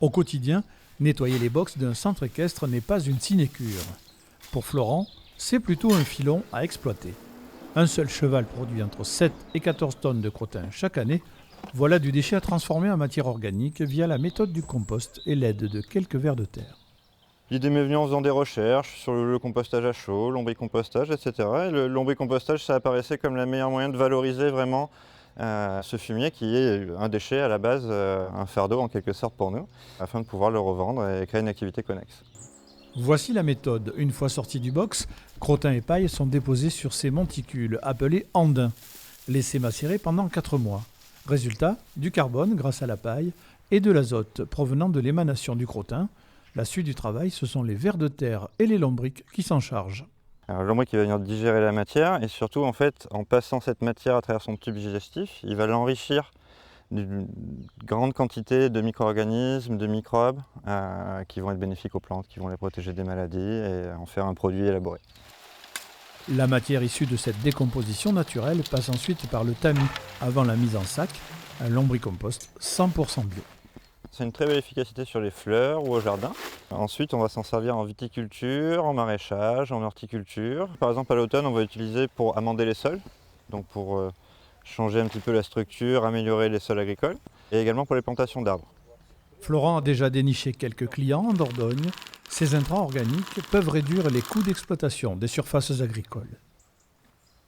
Au quotidien, nettoyer les box d'un centre équestre n'est pas une sinécure. Pour Florent, c'est plutôt un filon à exploiter. Un seul cheval produit entre 7 et 14 tonnes de crottin chaque année. Voilà du déchet à transformer en matière organique via la méthode du compost et l'aide de quelques vers de terre. L'idée m'est venue en faisant des recherches sur le compostage à chaud, l'ombricompostage, etc. Et le lombricompostage, ça apparaissait comme le meilleur moyen de valoriser vraiment ce fumier qui est un déchet à la base, un fardeau en quelque sorte pour nous, afin de pouvoir le revendre et créer une activité connexe. Voici la méthode. Une fois sortis du box, crottin et paille sont déposés sur ces monticules appelés andins, laissés macérer pendant 4 mois. Résultat, du carbone grâce à la paille et de l'azote provenant de l'émanation du crottin. La suite du travail, ce sont les vers de terre et les lombrics qui s'en chargent. Alors, le lombric qui va venir digérer la matière et surtout en fait en passant cette matière à travers son tube digestif, il va l'enrichir d'une grande quantité de micro-organismes, de microbes qui vont être bénéfiques aux plantes, qui vont les protéger des maladies et en faire un produit élaboré. La matière issue de cette décomposition naturelle passe ensuite par le tamis avant la mise en sac, un lombricompost 100% bio. C'est une très belle efficacité sur les fleurs ou au jardin. Ensuite, on va s'en servir en viticulture, en maraîchage, en horticulture. Par exemple, à l'automne, on va l'utiliser pour amender les sols, donc pour changer un petit peu la structure, améliorer les sols agricoles, et également pour les plantations d'arbres. Florent a déjà déniché quelques clients en Dordogne. Ces intrants organiques peuvent réduire les coûts d'exploitation des surfaces agricoles.